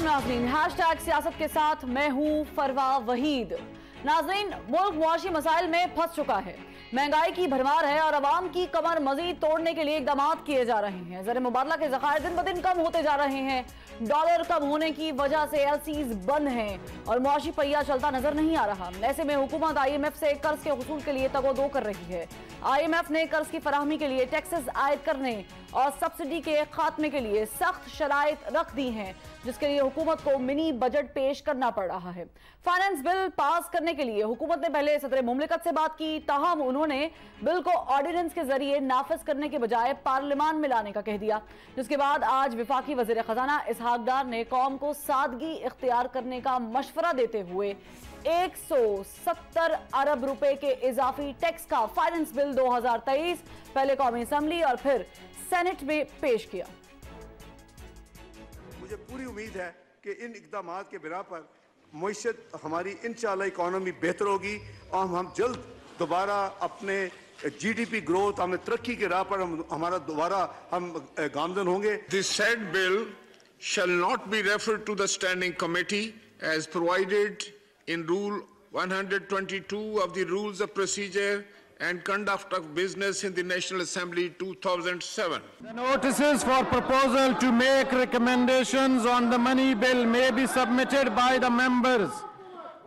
अस्सलाम नाज़रीन, हैशटैग सियासत के साथ मैं हूं फरवा वहीद। नाज़रीन, मुल्क मुआशी मसाइल में फंस चुका है, महंगाई की भरमार है और अवाम की कमर मजीद तोड़ने के लिए इकदाम किए जा रहे हैं। ज़र मुबादला के ज़खायर दिन ब दिन कम होते जा रहे हैं, डॉलर कम होने की वजह से एलसीज बंद हैं और मुआशी पहिया चलता नजर नहीं आ रहा। ऐसे में हुकूमत IMF से कर्ज के हुसूल के लिए तगोदो कर रही है। IMF ने कर्ज की फराहमी के लिए टैक्सेस आयद करने और सब्सिडी के खात्मे के लिए सख्त शराइत रख दी हैं, जिसके लिए हुकूमत को मिनी बजट पेश करना पड़ रहा है। फाइनेंस बिल पास करने के लिए हुकूमत ने पहले सदर मुमलिकत से बात की, ताहम उन्होंने बिल को ऑर्डिनेंस के जरिए नाफिज करने के बजाय पार्लियामान में लाने का कह दिया, जिसके बाद आज विफाकी वजीर खजाना इसहाक डार ने कौम को सादगी इख्तियार करने का मशवरा देते हुए 170 अरब रुपए के इजाफी टैक्स का फाइनेंस बिल 2023 पहले कौमी असम्बली और फिर सेनेट में पेश किया। मुझे पूरी उम्मीद है कि इन इक़दामात के बिना पर मईशत हमारी इंशाअल्लाह इकॉनमी बेहतर होगी और हम जल्द दोबारा अपने GDP ग्रोथ, हमें तरक्की के राह पर हमारा दोबारा हम गामजन होंगे। This said bill shall not be referred to the standing committee as provided in Rule 122 of the Rules of Procedure and Conduct of Business in the National Assembly 2007. The notices for proposal to make recommendations on the money bill may be submitted by the members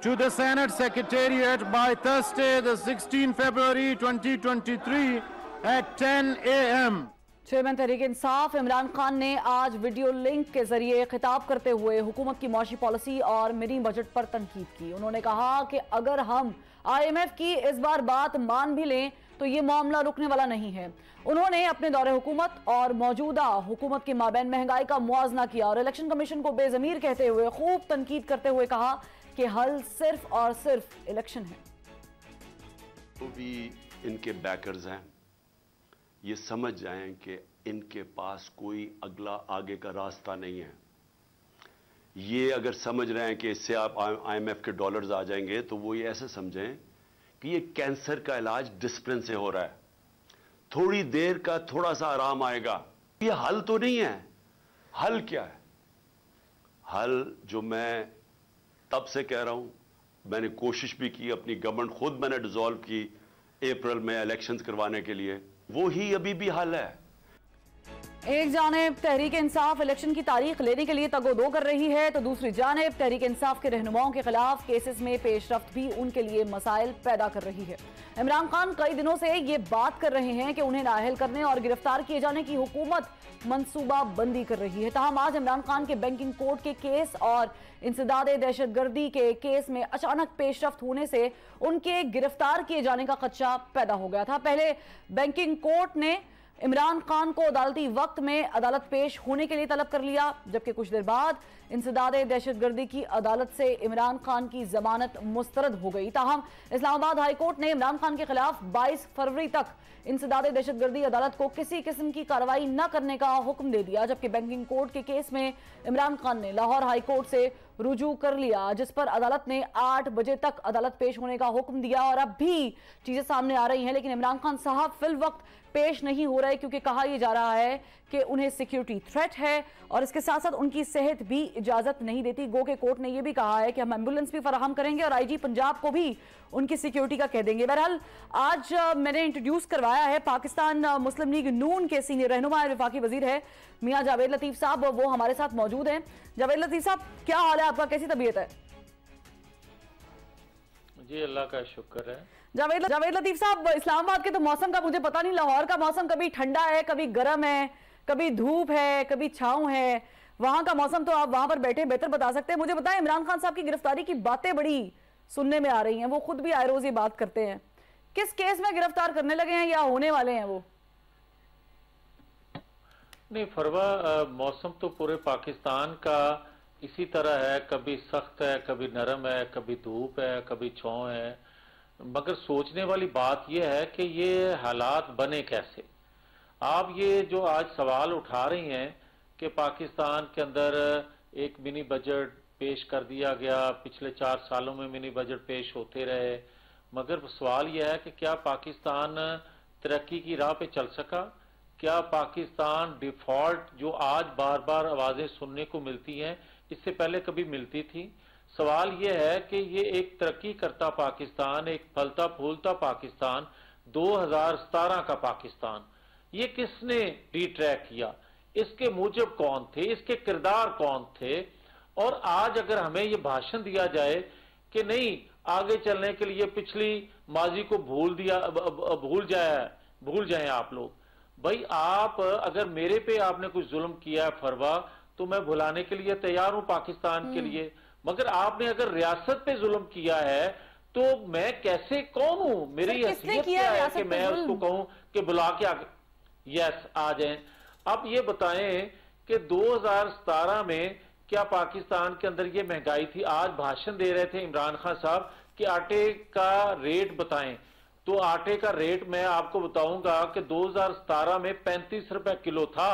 to the Senate Secretariat by Thursday, the 16th February 2023 at 10 a.m. Chairman Tehreek Insaf Imran Khan ने आज video link के जरिए खिताब करते हुए हुकूमत की मुआशी पॉलिसी और मिनी बजट पर तनकीद की। उन्होंने कहा कि अगर हम IMF की इस बार बात मान भी लें तो ये मामला रुकने वाला नहीं है। उन्होंने अपने दौरे हुकूमत और मौजूदा हुकूमत के माबैन महंगाई का मुआवजा किया और इलेक्शन कमीशन को बेज़मीर कहते हुए खूब तनकीद करते हुए कहा कि हल सिर्फ और सिर्फ इलेक्शन है। तो भी इनके बैकर्स हैं, ये समझ जाएं कि इनके पास कोई अगला आगे का रास्ता नहीं है। ये अगर समझ रहे हैं कि इससे आप IMF के डॉलर्स आ जाएंगे, तो वो ये ऐसे समझें कि ये कैंसर का इलाज डिस्प्रिन से हो रहा है, थोड़ी देर का थोड़ा सा आराम आएगा। ये हल तो नहीं है। हल क्या है? हल जो मैं तब से कह रहा हूं, मैंने कोशिश भी की, अपनी गवर्नमेंट खुद मैंने डिसॉल्व की अप्रैल में इलेक्शंस करवाने के लिए, वो ही अभी भी हल है। एक जानिब तहरीक इंसाफ इलेक्शन की तारीख लेने के लिए तगोदो कर रही है, तो दूसरी जानिब तहरीक इंसाफ के रहनुमाओं के खिलाफ केसेस में पेशरफ्त भी उनके लिए मसाइल पैदा कर रही है। इमरान खान कई दिनों से ये बात कर रहे हैं कि उन्हें नाअहल करने और गिरफ्तार किए जाने की हुकूमत मनसूबा बंदी कर रही है। ताहम आज इमरान खान के बैंकिंग कोर्ट के केस और इंसदादे दहशतगर्दी के केस में अचानक पेशरफ्त होने से उनके गिरफ्तार किए जाने का खदशा पैदा हो गया था। पहले बैंकिंग कोर्ट ने इमरान खान को अदालती वक्त में अदालत पेश होने के लिए तलब कर लिया, जबकि कुछ देर बाद इंसदादे दहशतगर्दी की अदालत से इमरान खान की जमानत मुस्तरद हो गई। ताहम इस्लामाबाद हाई कोर्ट ने इमरान खान के खिलाफ 22 फरवरी तक इंसदादे दहशतगर्दी अदालत को किसी किस्म की कार्रवाई न करने का हुक्म दे दिया, जबकि बैंकिंग कोर्ट के केस में इमरान खान ने लाहौर हाई कोर्ट से रुजू कर लिया, जिस पर अदालत ने 8 बजे तक अदालत पेश होने का हुक्म दिया। और अब भी चीजें सामने आ रही हैं, लेकिन इमरान खान साहब फिल वक्त पेश नहीं हो रहे, क्योंकि कहा यह जा रहा है कि उन्हें सिक्योरिटी थ्रेट है और इसके साथ साथ उनकी सेहत भी इजाजत नहीं देती। गो के कोर्ट ने यह भी कहा है कि हम एम्बुलेंस भी फराहम करेंगे और IG पंजाब को भी उनकी सिक्योरिटी का कह देंगे। बहरहाल आज मैंने इंट्रोड्यूस करवाया है पाकिस्तान मुस्लिम लीग नून के सीनियर रहनुमा वफाकी वजीर है मियां जावेद लतीफ साहब, वो हमारे साथ मौजूद हैं। जावेद लतीफ साहब, क्या हाल है आपका, कैसी तबीयत है? जी अल्लाह का शुक्र है। जावेद लतीफ साहब, इस्लामाबाद के तो मौसम का मुझे पता नहीं, लाहौर का मौसम कभी ठंडा है, कभी गर्म है, कभी धूप है, कभी छांव है। वहां का मौसम तो आप वहां पर बैठे बेहतर बता सकते हैं। मुझे बताएं, इमरान खान साहब की गिरफ्तारी की बातें बड़ी सुनने में आ रही हैं, वो खुद भी आए रोज ये बात करते हैं। किस केस में गिरफ्तार करने लगे हैं या होने वाले हैं वो? नहीं फरवा, मौसम तो पूरे पाकिस्तान का इसी तरह है, कभी सख्त है, कभी नरम है, कभी धूप है, कभी छांव है। मगर सोचने वाली बात यह है कि ये हालात बने कैसे। आप ये जो आज सवाल उठा रही हैं कि पाकिस्तान के अंदर एक मिनी बजट पेश कर दिया गया, पिछले 4 सालों में मिनी बजट पेश होते रहे, मगर सवाल यह है कि क्या पाकिस्तान तरक्की की राह पे चल सका? क्या पाकिस्तान डिफॉल्ट जो आज बार बार आवाजें सुनने को मिलती हैं इससे पहले कभी मिलती थी। सवाल यह है कि ये एक तरक्की करता पाकिस्तान, एक फलता फूलता पाकिस्तान, 2017 का पाकिस्तान, ये किसने रिट्रैक किया? इसके मूजब कौन थे, इसके किरदार कौन थे? और आज अगर हमें ये भाषण दिया जाए कि नहीं, आगे चलने के लिए पिछली माजी को भूल जाएं आप लोग। भाई आप अगर मेरे पे आपने कुछ जुल्म किया है फरवा, तो मैं भुलाने के लिए तैयार हूं पाकिस्तान के लिए, मगर आपने अगर रियासत पे जुल्म किया है तो मैं कैसे, कौन हूं, मेरी हैसियत क्या है कि मैं उसको कहूं कि बुला के आगे यस आ जाएं। अब ये बताएं कि 2017 में क्या पाकिस्तान के अंदर ये महंगाई थी? आज भाषण दे रहे थे इमरान खान साहब कि आटे का रेट बताएं, तो आटे का रेट मैं आपको बताऊंगा कि 2017 में 35 रुपए किलो था।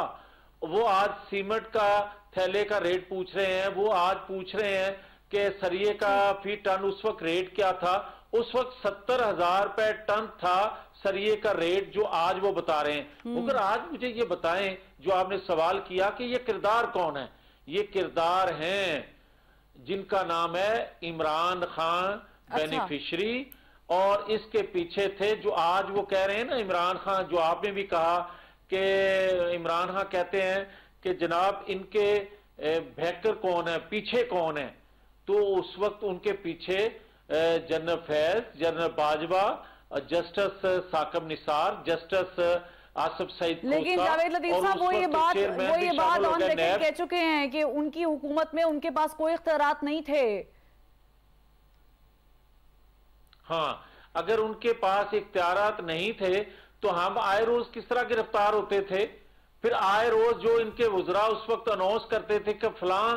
वो आज सीमेंट का थैले का रेट पूछ रहे हैं, वो आज पूछ रहे हैं कि सरिये का फी टन उस वक्त रेट क्या था? उस वक्त 70,000 रुपए टन था सरिये का रेट, जो आज वो बता रहे हैं। मगर आज मुझे ये बताएं, जो आपने सवाल किया कि ये किरदार कौन है, ये किरदार हैं जिनका नाम है इमरान खान बेनिफिशरी, और इसके पीछे थे जो आज वो कह रहे हैं ना, इमरान खान, जो आपने भी कहा कि इमरान खान कहते हैं कि जनाब इनके भैकर कौन है, पीछे कौन है? तो उस वक्त उनके पीछे general Faiz, general Bajwa, justice Saqib Nisar, justice Asif Saeed. लेकिन जावेद लतीफ साहब वो ये बात ऑन रिकॉर्ड कह चुके हैं कि उनकी हुकूमत में उनके पास कोई इख्तियारात नहीं थे। हाँ, अगर उनके पास इख्तियारात नहीं थे तो हम आए रोज किस तरह गिरफ्तार होते थे? फिर आए रोज जो इनके वुज़रा उस वक्त अनाउंस करते थे कि फलां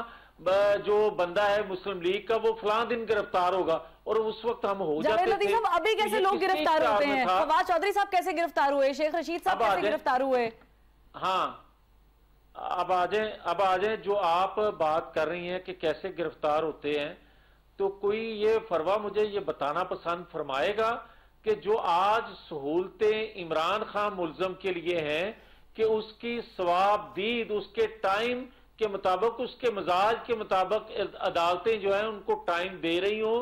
जो बंदा है मुस्लिम लीग का, वो फलां दिन गिरफ्तार होगा, और उस वक्त हम हो जाते थे। साहब अभी कैसे लोग गिरफ्तार होते हैं? फवाद चौधरी साहब कैसे गिरफ्तार हुए? शेख रशीद साहब कैसे गिरफ्तार हुए? हाँ, अब आ जाए जो आप बात कर रही हैं कि कैसे गिरफ्तार होते हैं, तो कोई ये फरवा मुझे ये बताना पसंद फरमाएगा कि जो आज सहूलतें इमरान खान मुल्जम के लिए हैं कि उसकी सवाबदीद उसके टाइम के मुताबिक, उसके मिजाज के मुताबिक अदालतें जो हैं उनको टाइम दे रही हो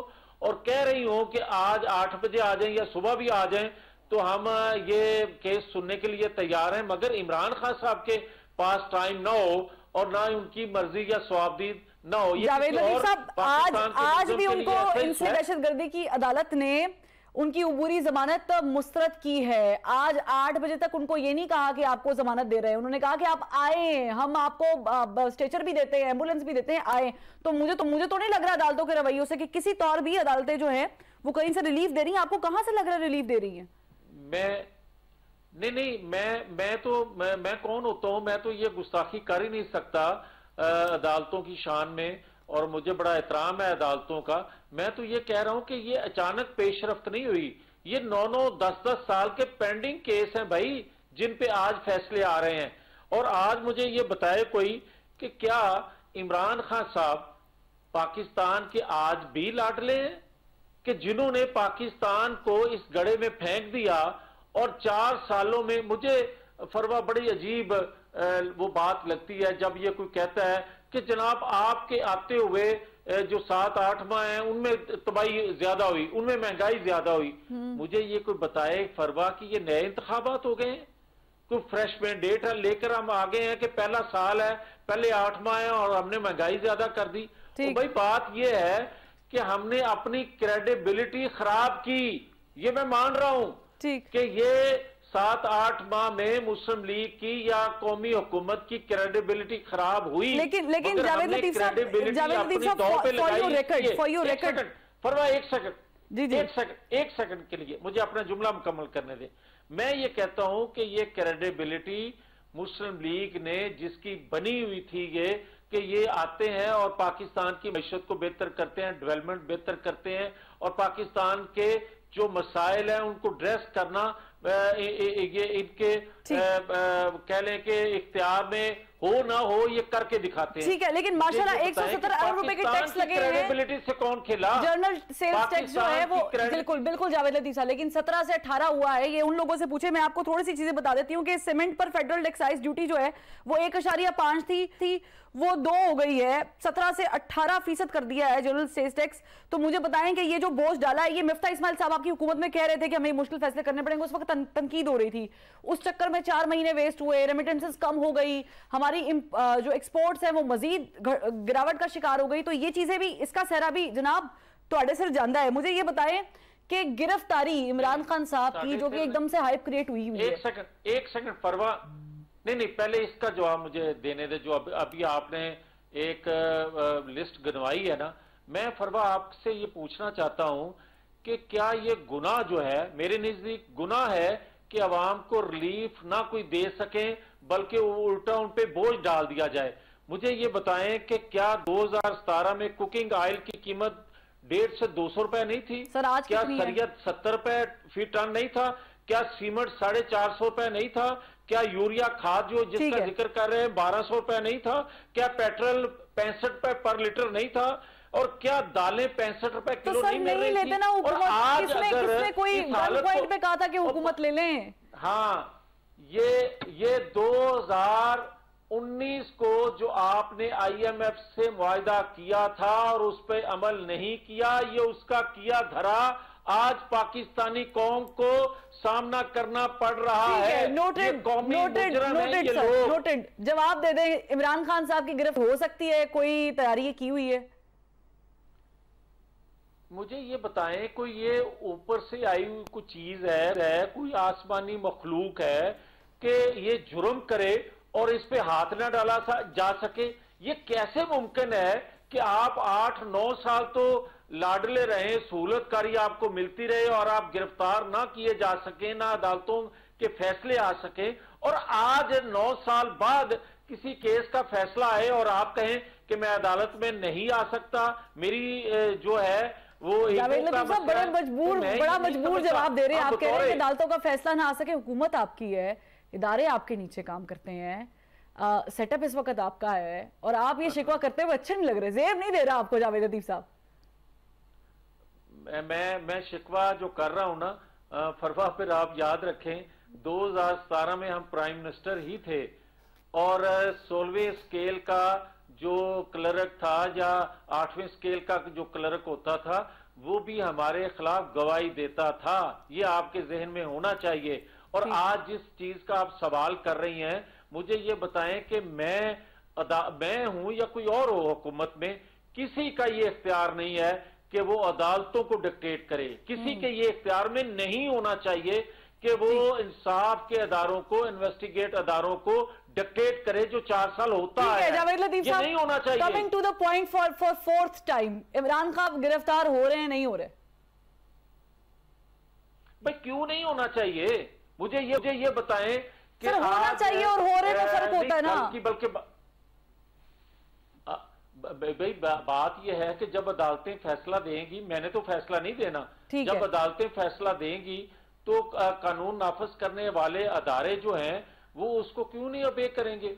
और कह रही हो कि आज 8 बजे आ जाएं या सुबह भी आ जाएं तो हम ये केस सुनने के लिए तैयार हैं, मगर इमरान खान साहब के पास टाइम ना हो और ना उनकी मर्जी या सवाबदीद ना हो। जावेद लतीफ साहब आज भी उनको इनसे दहशतगर्दी की अदालत ने उनकी उबूरी जमानत मुस्तरद की है। आज 8 बजे तक उनको ये नहीं कहा कि आपको जमानत दे रहे हैं, उन्होंने कहा कि आप आए, हम आपको स्ट्रेचर भी देते हैं, एम्बुलेंस भी देते हैं, आए। तो मुझे तो नहीं लग रहा अदालतों के रवैयों से कि किसी तौर भी अदालतें जो है वो कहीं से रिलीफ दे रही हैं। आपको कहां से लग रहा है रिलीफ दे रही है? मैं कौन होता हूं? मैं तो ये गुस्ताखी कर ही नहीं सकता अदालतों की शान में, और मुझे बड़ा एहतराम है अदालतों का। मैं तो ये कह रहा हूं कि ये अचानक पेशरफ्त नहीं हुई, ये 9-9, 10-10 साल के पेंडिंग केस हैं भाई, जिन पे आज फैसले आ रहे हैं। और आज मुझे ये बताए कोई कि क्या इमरान खान साहब पाकिस्तान के आज भी लाडले हैं, कि जिन्होंने पाकिस्तान को इस गड्ढे में फेंक दिया और 4 सालों में, मुझे फरवा बड़ी अजीब वो बात लगती है जब ये कोई कहता है कि जनाब आपके आते हुए जो 7-8 माह हैं उनमें तबाही ज्यादा हुई, उनमें महंगाई ज्यादा हुई। मुझे ये कोई बताए फरवा कि ये नए इंतखाबात हो गए हैं, कोई फ्रेश मैंडेट लेकर हम आ गए हैं कि पहला साल है, पहले 8 माह है और हमने महंगाई ज्यादा कर दी। तो भाई बात ये है कि हमने अपनी क्रेडिबिलिटी खराब की, ये मैं मान रहा हूं कि ये 7-8 माह में मुस्लिम लीग की या कौमी हुकूमत की क्रेडिबिलिटी खराब हुई। लेकिन जावेद लतीफ साहब फॉर योर रिकॉर्ड फरवा एक सेकंड के लिए मुझे अपना जुमला मुकम्मल करने दे। मैं ये कहता हूं कि ये क्रेडिबिलिटी मुस्लिम लीग ने जिसकी बनी हुई थी, ये कि ये आते हैं और पाकिस्तान की मईशत को बेहतर करते हैं, डेवलपमेंट बेहतर करते हैं, और पाकिस्तान के जो मसाइल हैं उनको ड्रेस करना ये इनके कह लें कि इख्तियार में हो ना हो ये करके दिखाते हैं। ठीक है, लेकिन माशाल्लाह 117 अरब रुपए के टैक्स लगे हैं। क्रेडिबिलिटी से कौन खेला? जर्नल सेल्स टैक्स जो है वो बिल्कुल जावेद लतीफ साहब, लेकिन 17 से 18 हुआ है। ये उन लोगों से पूछे। मैं आपको थोड़ी सी चीजें बता देती हूँ कि सीमेंट पर फेडरल एक्साइज ड्यूटी जो है वो 1.5 थी वो 2 हो गई है, 17 से 18% कर दिया है जनरल सेल्स टैक्स। तो मुझे बताएं कि ये जो बोझ डाला है, ये मिफ्ता इस्माइल साहब आपकी हुकूमत में कह रहे थे कि हमें मुश्किल फैसले करने पड़ेंगे, उस वक्त तनकीद हो रही थी। उस चक्कर में 4 महीने वेस्ट हुए, रेमिटेंसेस कम हो गई, हमारी जो एक्सपोर्ट्स है वो मजीद गिरावट का शिकार हो गई। तो ये चीजें भी, इसका सहरा भी जनाब तुहाडे सिर जांदा है। मुझे ये बताएं कि गिरफ्तारी इमरान खान साहब की जो कि एकदम से हाइप क्रिएट हुई है। एक सेकंड परवा, नहीं पहले इसका जवाब मुझे देने दे। जो अभी आपने एक लिस्ट गिनवाई है ना, मैं फरवा आपसे ये पूछना चाहता हूं कि क्या ये गुनाह जो है, मेरे नजदीक गुनाह है कि अवाम को रिलीफ ना कोई दे सके बल्कि उल्टा उन पे बोझ डाल दिया जाए। मुझे ये बताएं कि क्या 2017 में कुकिंग ऑयल की कीमत 150 से 200 रुपए नहीं थी? सर आज क्या सरियत 70 रुपए फी टन नहीं था? क्या सीमेंट 450 रुपए नहीं था? क्या यूरिया खाद जो जिसका जिक्र कर रहे हैं 1200 रुपए नहीं था? क्या पेट्रोल 65 रुपए पर लीटर नहीं था? और क्या दालें 65 रुपए किलो तो नहीं मिल रही थी? ना और आज किसने कोई पॉइंट पे कहा था कि हुकूमत ले लें? हाँ, ये 2019 को जो आपने IMF से मुआहदा किया था और उस पर अमल नहीं किया, ये उसका किया धरा आज पाकिस्तानी कौम को सामना करना पड़ रहा है। नोटेड। जवाब दे दें, इमरान खान साहब की गिरफ्त हो सकती है? कोई तैयारी की हुई है? मुझे ये बताएं, कोई ये ऊपर से आई हुई कोई चीज है, कोई आसमानी मखलूक है कि ये जुर्म करे और इस पे हाथ ना डाला जा सके? ये कैसे मुमकिन है कि आप 8-9 साल तो लाडले रहे, सहूलतकारी आपको मिलती रहे और आप गिरफ्तार ना किए जा सके, ना अदालतों के फैसले आ सके, और आज 9 साल बाद किसी केस का फैसला आए और आप कहें कि मैं अदालत में नहीं आ सकता, मेरी जो है वो बड़ा मजबूर जवाब दे रहे हैं। आप कह रहे हैं कि अदालतों का फैसला ना आ सके, हुकूमत आपकी है, इदारे आपके नीचे काम करते हैं, सेटअप इस वक्त आपका है, और आप ये शिकवा करते हुए अच्छे नहीं लग रहे। जेब नहीं दे रहा आपको जावेद लतीफ साहब। मैं शिकवा जो कर रहा हूं ना फरवा, फिर आप याद रखें 2017 में हम प्राइम मिनिस्टर ही थे और 16वें स्केल का जो क्लर्क था या 8वें स्केल का जो क्लर्क होता था वो भी हमारे खिलाफ गवाही देता था। ये आपके जहन में होना चाहिए। और आज जिस चीज का आप सवाल कर रही हैं, मुझे ये बताएं कि मैं हूं या कोई और हो हुकूमत में, किसी का ये इख्तियार नहीं है कि वो अदालतों को डिक्टेट करे। किसी के ये इख्तियार में नहीं होना चाहिए कि वो इंसाफ के अदारों को, इन्वेस्टिगेट अदारों को डिक्टेट करे, जो 4 साल होता है। जावेद लतीफ साहब, नहीं होना चाहिए। Coming to the point for 4th time, Imran Khan गिरफ्तार हो रहे हैं, नहीं हो रहे? भाई क्यों नहीं होना चाहिए? मुझे ये बताएं कि होना चाहिए और हो रहे में फर्क होता है ना। बल्कि भाई बात यह है कि जब अदालतें फैसला देंगी, मैंने तो फैसला नहीं देना, जब अदालतें फैसला देंगी तो कानून नाफिज करने वाले अदारे जो हैं वो उसको क्यों नहीं ओबे करेंगे?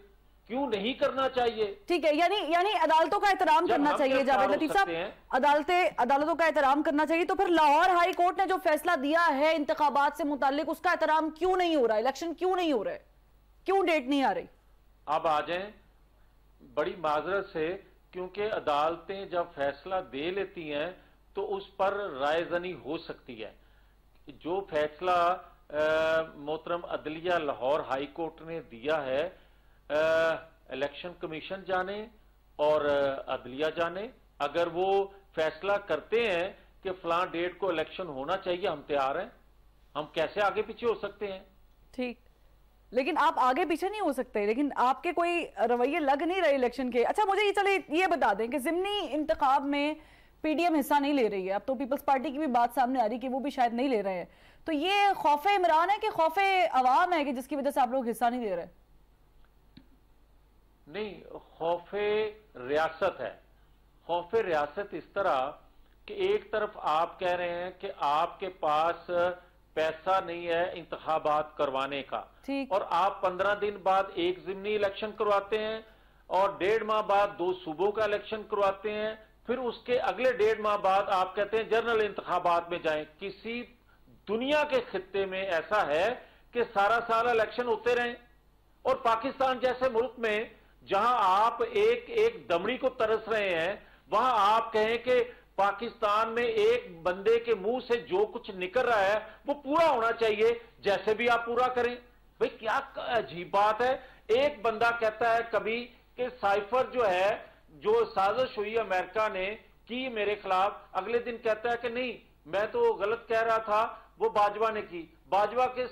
क्यों नहीं करना चाहिए? ठीक है, यानी अदालतों का एहतराम करना चाहिए जावेद लतीफ साहब, अदालतों का एहतराम करना चाहिए। तो फिर लाहौर हाई कोर्ट ने जो फैसला दिया है इंतखाबात से मुताल्लिक, उसका एहतराम क्यों नहीं हो रहा? इलेक्शन क्यों नहीं हो रहे? क्यों डेट नहीं आ रही? अब आ जाएं बड़ी माजरत से, क्योंकि अदालतें जब फैसला दे लेती हैं तो उस पर रायजनी हो सकती है। जो फैसला मोहतरम अदलिया लाहौर हाई कोर्ट ने दिया है, इलेक्शन कमीशन जाने और अदलिया जाने, अगर वो फैसला करते हैं कि फलां डेट को इलेक्शन होना चाहिए, हम तैयार हैं। हम कैसे आगे पीछे हो सकते हैं? ठीक, लेकिन आप आगे पीछे नहीं हो सकते, लेकिन आपके कोई रवैये लग नहीं रहे इलेक्शन के। अच्छा, मुझे ये बता दें कि ज़िमनी इंतखाब में PDM हिस्सा नहीं ले रही है। अब तो पीपल्स पार्टी की भी बात सामने आ रही कि वो भी शायद नहीं ले रहे हैं। तो ये खौफे इमरान है कि खौफे अवाम है कि जिसकी वजह से आप लोग हिस्सा नहीं ले रहे? नहीं, खौफे रियासत है। खौफे रियासत इस तरह कि एक तरफ आप कह रहे हैं कि आपके पास पैसा नहीं है इंतखाबात करवाने का। ठीक। और आप 15 दिन बाद एक ज़िमनी इलेक्शन करवाते हैं और 1.5 माह बाद 2 सूबों का इलेक्शन करवाते हैं, फिर उसके अगले 1.5 माह बाद आप कहते हैं जनरल इंतखाबात में जाएं। किसी दुनिया के खित्ते में ऐसा है कि सारा साल इलेक्शन होते रहें? और पाकिस्तान जैसे मुल्क में जहां आप एक एक दमड़ी को तरस रहे हैं, वहां आप कहें कि पाकिस्तान में एक बंदे के मुंह से जो कुछ निकल रहा है वो पूरा होना चाहिए, जैसे भी आप पूरा करें। भाई क्या अजीब बात है। एक बंदा कहता है कभी कि साइफर जो है, जो साजिश हुई अमेरिका ने की मेरे खिलाफ, अगले दिन कहता है कि नहीं मैं तो गलत कह रहा था, वो बाजवा ने की। बाजवा के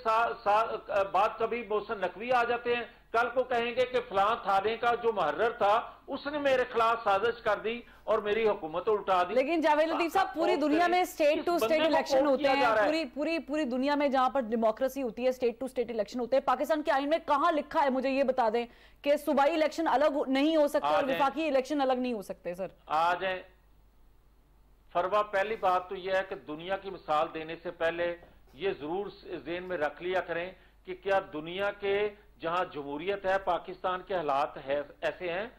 बाद कभी मोहसिन नकवी आ जाते हैं, कल को कहेंगे कि फलां थाने का जो मुहर्रर था उसने मेरे खिलाफ साजिश कर दी और मेरी हुकूमत उल्टा दी। लेकिन जावेद लतीफ साहब, पूरी दुनिया में स्टेट टू स्टेट इलेक्शन होते हैं, पूरी दुनिया में जहां पर डेमोक्रेसी होती है स्टेट टू स्टेट इलेक्शन होते हैं। पाकिस्तान के आईन में कहां लिखा है, मुझे ये बता दें, कि सूबाई इलेक्शन अलग नहीं हो सकते और वफाकी इलेक्शन अलग नहीं हो सकते? सर आ जाए फरवा, पहली बात तो यह है कि दुनिया की मिसाल देने से पहले ये जरूर ज़हन में रख लिया करें कि क्या दुनिया के जहां जमहूरियत है, पाकिस्तान के हालात है ऐसे हैं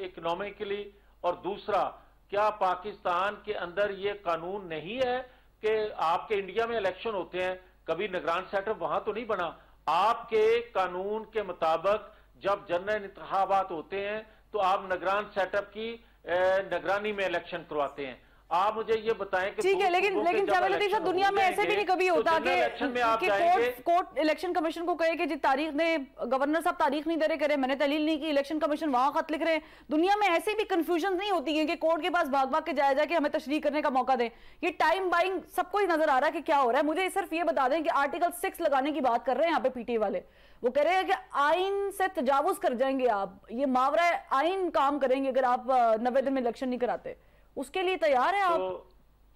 इकोनॉमिकली, और दूसरा क्या पाकिस्तान के अंदर ये कानून नहीं है कि आपके इंडिया में इलेक्शन होते हैं, कभी निगरान सेटअप वहां तो नहीं बना? आपके कानून के मुताबिक जब जनरल इंतखाबात होते हैं तो आप निगरान सेटअप की निगरानी में इलेक्शन करवाते हैं। आप मुझे ये बताएं कि ठीक है, लेकिन जावेद लतीफ साहब, दुनिया में ऐसे भी नहीं कभी होता कि कोर्ट इलेक्शन कमीशन को कहे कि जी तारीख ने, गवर्नर साहब तारीख नहीं दे रहे, करे मैंने दलील नहीं की, इलेक्शन कमीशन वहां खत लिख रहे हैं। दुनिया में ऐसे भी कंफ्यूजन नहीं होती है कि कोर्ट के पास भाग भाग के जाया जाए कि हमें तशरीह करने का मौका दें? ये टाइम बाइंग सबको ही नजर आ रहा है कि क्या हो रहा है। मुझे सिर्फ ये बता दें कि आर्टिकल 6 लगाने की बात कर रहे हैं यहाँ पे पीटीए वाले, वो कह रहे हैं कि आइन से तजावुज कर जाएंगे आप, ये मावरा आइन काम करेंगे अगर आप 90 दिन में इलेक्शन नहीं कराते। उसके लिए तैयार है आप?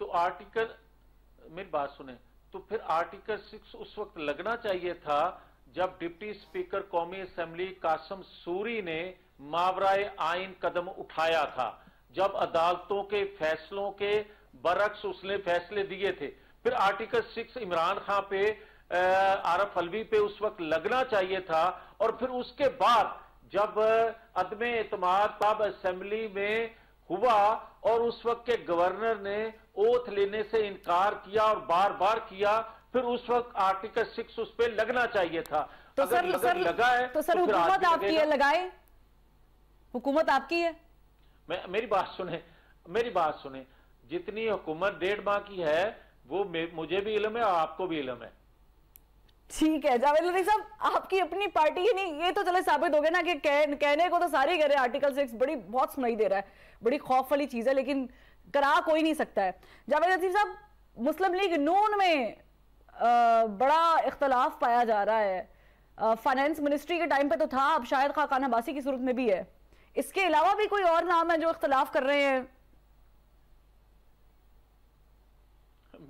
तो आर्टिकल, मेरी बात सुने, तो फिर आर्टिकल 6 उस वक्त लगना चाहिए था जब डिप्टी स्पीकर कौमी असेंबली कासिम सूरी ने मावराए आइन कदम उठाया था, जब अदालतों के फैसलों के बरक्स उसने फैसले दिए थे। फिर आर्टिकल 6 इमरान खान पे, आरफ अलवी पे उस वक्त लगना चाहिए था। और फिर उसके बाद जब अदमे एतमाद तब असेंबली में हुआ और उस वक्त के गवर्नर ने ओथ लेने से इनकार किया और बार बार किया, फिर उस वक्त आर्टिकल 6 उस पर लगना चाहिए था। तो सर लगा है तो सर हुकूमत आपकी है, लगाए, हुकूमत आपकी है। मेरी बात सुने, जितनी हुकूमत 1.5 माह की है वो मुझे भी इल्म है और आपको भी इल्म है। ठीक है जावेद लतीफ साहब, आपकी अपनी पार्टी ही नहीं, ये तो चले साबित हो गया ना कि कहने को तो सारे कह रहे हैं आर्टिकल 6 बहुत सुनाई दे रहा है, बड़ी खौफ वाली चीज है, लेकिन करा कोई नहीं सकता है। जावेद लतीफ साहब, मुस्लिम लीग नून में बड़ा इख्तलाफ पाया जा रहा है। फाइनेंस मिनिस्ट्री के टाइम पे तो था, अब शायद खाकान अब्बासी की सूरत में भी है। इसके अलावा भी कोई और नाम है जो इख्तलाफ कर रहे हैं?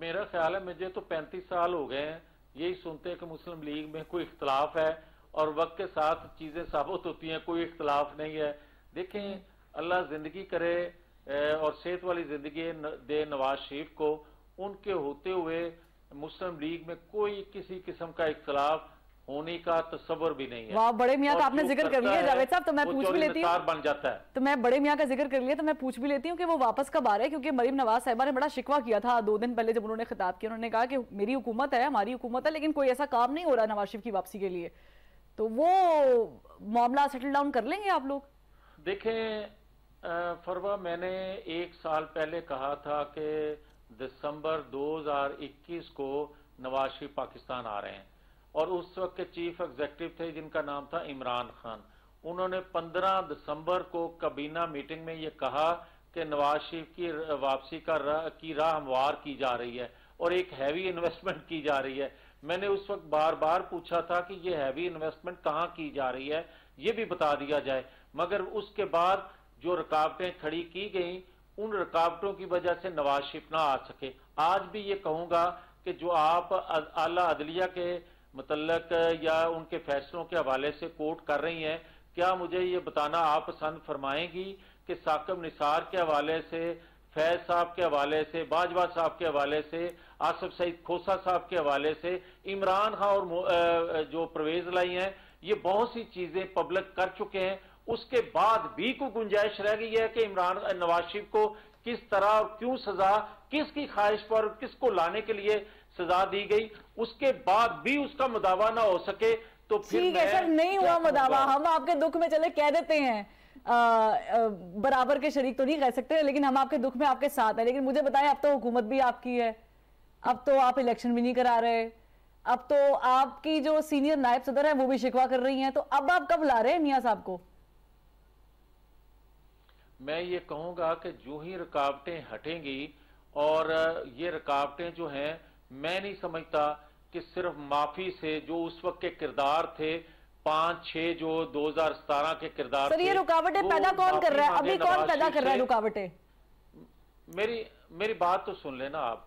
मेरा ख्याल है मुझे तो 35 साल हो गए हैं यही सुनते हैं कि मुस्लिम लीग में कोई इख्तलाफ है, और वक्त के साथ चीजें साबित होती हैं कोई इख्तलाफ नहीं है। देखें, अल्लाह जिंदगी करे और सेहत वाली जिंदगी दे नवाज शरीफ को, उनके होते हुए मुस्लिम लीग में कोई किसी किस्म का इख्तलाफ होने का तस्वर भी नहीं है। वाह, बड़े मियाँ का आपने जिक्र कर लिया जावेद साहब, तो मैं पूछ भी लेती हूँ, बन जाता है। तो मैं बड़े मियाँ का जिक्र कर लिया तो मैं पूछ भी लेती हूँ कि वो वापस कब आ रहे हैं, क्योंकि मरीम नवाज साहिबा ने बड़ा शिकवा किया था 2 दिन पहले जब उन्होंने खिताब किया। उन्होंने कहा कि मेरी हुकूमत है, हमारी हुकूमत है, लेकिन कोई ऐसा काम नहीं हो रहा नवाज शरीफ की वापसी के लिए, तो वो मामला सेटल डाउन कर लेंगे आप लोग? देखें फरवा, मैंने 1 साल पहले कहा था कि दिसंबर 2021 को नवाज शरीफ पाकिस्तान आ रहे हैं, और उस वक्त के चीफ एग्जीक्यूटिव थे जिनका नाम था इमरान खान। उन्होंने 15 दिसंबर को काबीना मीटिंग में ये कहा कि नवाज शरीफ की वापसी की राह हमवार की जा रही है और एक हैवी इन्वेस्टमेंट की जा रही है। मैंने उस वक्त बार बार पूछा था कि ये हैवी इन्वेस्टमेंट कहाँ की जा रही है, ये भी बता दिया जाए। मगर उसके बाद जो रुकावटें खड़ी की गई, उन रुकावटों की वजह से नवाज शरीफ ना आ सके। आज भी ये कहूंगा कि जो आप आला अदलिया के मुतल्लक या उनके फैसलों के हवाले से कोर्ट कर रही हैं, क्या मुझे ये बताना आप पसंद फरमाएंगी कि साकिब निसार के हवाले से फैज साहब के हवाले से, बाजवा साहब के हवाले से, आसिफ सईद खोसा साहब के हवाले से, इमरान खान और जो परवेज लाई हैं, ये बहुत सी चीजें पब्लिक कर चुके हैं। उसके बाद भी कोई गुंजाइश रह गई है कि इमरान नवाज शरीफ को किस तरह और क्यों सजा, किसकी ख्वाहिश पर, किसको लाने के लिए सजा दी गई, उसके बाद भी उसका मुदावा ना हो सके तो फिर ठीक है सर, नहीं हुआ मुदावा, हम आपके दुख में चले कह देते हैं, बराबर के शरीक तो नहीं कह सकते, लेकिन हम आपके दुख में आपके साथ हैं। लेकिन मुझे बताएं, अब तो हुकूमत भी आपकी है, अब तो आप इलेक्शन भी नहीं करा रहे, अब तो आपकी जो सीनियर नायब सदर है वो भी शिकवा कर रही हैं, तो अब आप कब ला रहे हैं मियां साहब को? मैं ये कहूंगा कि जो ही रुकावटें हटेंगी, और ये रुकावटें जो हैं, मैं नहीं समझता कि सिर्फ माफी से जो उस वक्त के किरदार थे, 5-6 जो 2017 के किरदार सर, ये रुकावटें पैदा कौन कर रहा है? अभी कौन पैदा कर रहा है रुकावटें? मेरी बात तो सुन लेना आप।